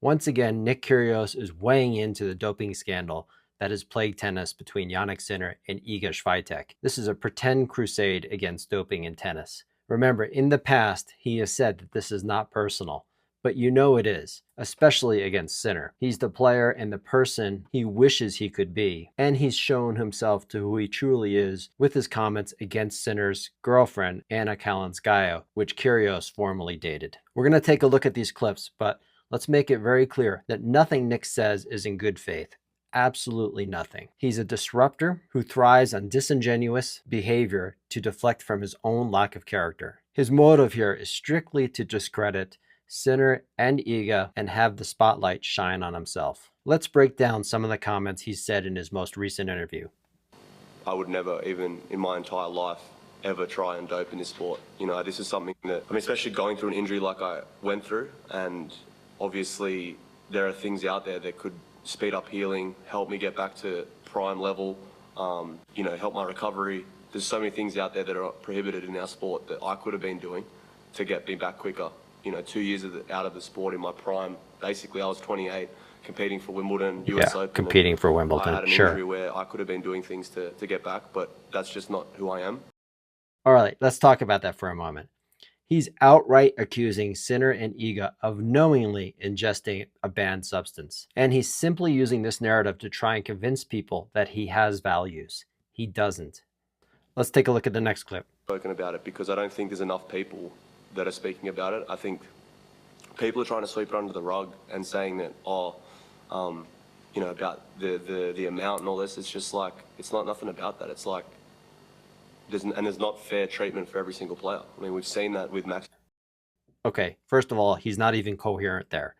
Once again, Nick Kyrgios is weighing into the doping scandal that has plagued tennis between Jannik Sinner and Iga Swiatek. This is a pretend crusade against doping in tennis. Remember, in the past, he has said that this is not personal, but you know it is, especially against Sinner. He's the player and the person he wishes he could be, and he's shown himself to who he truly is with his comments against Sinner's girlfriend, Anna Kalinskaya, which Kyrgios formerly dated. We're going to take a look at these clips, but let's make it very clear that nothing Nick says is in good faith. Absolutely nothing. He's a disruptor who thrives on disingenuous behavior to deflect from his own lack of character. His motive here is strictly to discredit Sinner and Iga and have the spotlight shine on himself. Let's break down some of the comments he said in his most recent interview. I would never, even in my entire life, ever try and dope in this sport. You know, this is something that, especially going through an injury like I went through, and obviously there are things out there that could speed up healing, help me get back to prime level, help my recovery. There's so many things out there that are prohibited in our sport that I could have been doing to get me back quicker. 2 years out of the sport in my prime. Basically, I was 28, competing for Wimbledon, US Open. Competing for Wimbledon, I had an injury where I could have been doing things to get back, but that's just not who I am. All right, let's talk about that for a moment. He's outright accusing Sinner and Iga of knowingly ingesting a banned substance. And he's simply using this narrative to try and convince people that he has values. He doesn't. Let's take a look at the next clip. Spoken about it because I don't think there's enough people that are speaking about it. I think people are trying to sweep it under the rug and saying that, about the amount and all this. It's just like, it's not nothing about that. It's like, there's not fair treatment for every single player. I mean, we've seen that with Max. Okay, first of all, he's not even coherent there.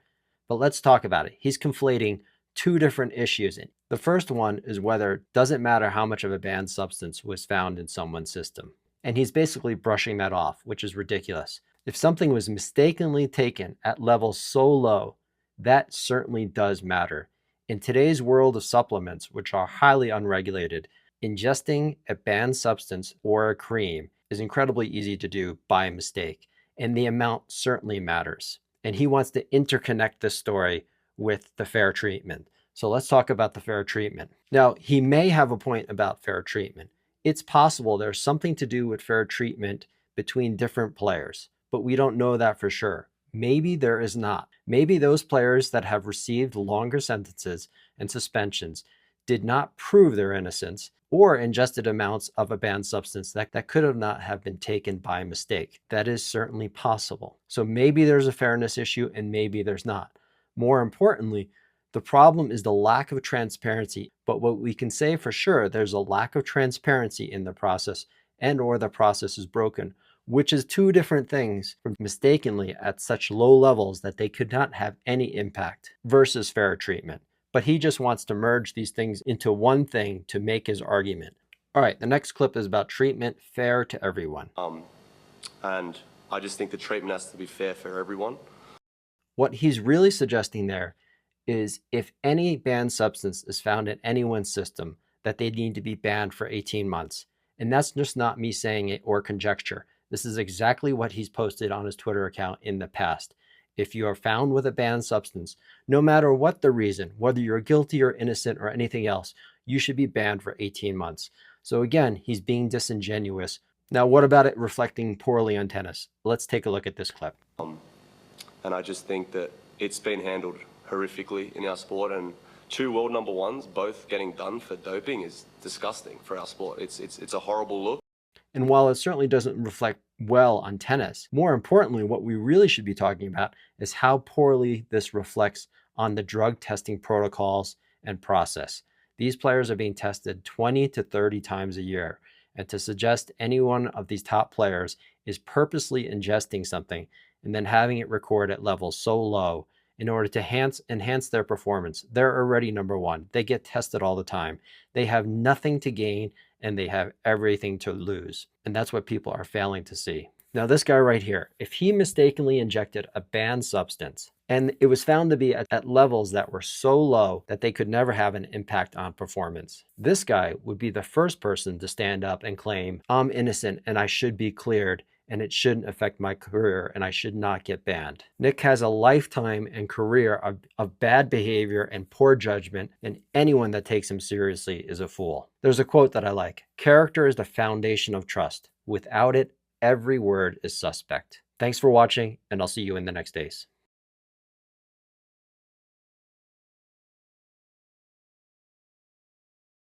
But let's talk about it. He's conflating two different issues. The first one is whether it doesn't matter how much of a banned substance was found in someone's system. And he's basically brushing that off, which is ridiculous. If something was mistakenly taken at levels so low, that certainly does matter. In today's world of supplements, which are highly unregulated, ingesting a banned substance or a cream is incredibly easy to do by mistake, and the amount certainly matters. And he wants to interconnect this story with the fair treatment. So let's talk about the fair treatment. Now, he may have a point about fair treatment. It's possible there's something to do with fair treatment between different players, but we don't know that for sure. Maybe there is not. Maybe those players that have received longer sentences and suspensions did not prove their innocence or ingested amounts of a banned substance that could not have been taken by mistake. That is certainly possible. So maybe there's a fairness issue and maybe there's not. More importantly, the problem is the lack of transparency. But what we can say for sure, there's a lack of transparency in the process or the process is broken, which is two different things from mistakenly at such low levels that they could not have any impact versus fair treatment. But he just wants to merge these things into one thing to make his argument. All right, the next clip is about treatment fair to everyone. And I just think the treatment has to be fair for everyone. What he's really suggesting there is if any banned substance is found in anyone's system, that they need to be banned for 18 months. And that's just not me saying it or conjecture. This is exactly what he's posted on his Twitter account in the past. If you are found with a banned substance, no matter what the reason, whether you're guilty or innocent or anything else, you should be banned for 18 months. So again, he's being disingenuous. Now, what about it reflecting poorly on tennis? Let's take a look at this clip. And I just think that it's been handled horrifically in our sport, and two world number ones both getting done for doping is disgusting for our sport. It's a horrible look. And while it certainly doesn't reflect well on tennis, more importantly, what we really should be talking about is how poorly this reflects on the drug testing protocols and process. These players are being tested 20 to 30 times a year. And to suggest any one of these top players is purposely ingesting something and then having it record at levels so low in order to enhance their performance. They're already number one. They get tested all the time. They have nothing to gain and they have everything to lose. And that's what people are failing to see. Now, this guy right here, if he mistakenly injected a banned substance and it was found to be at levels that were so low that they could never have an impact on performance, this guy would be the first person to stand up and claim, I'm innocent and I should be cleared and it shouldn't affect my career, and I should not get banned. Nick has a lifetime and career of bad behavior and poor judgment, and anyone that takes him seriously is a fool. There's a quote that I like: "Character is the foundation of trust. Without it, every word is suspect." Thanks for watching, and I'll see you in the next days.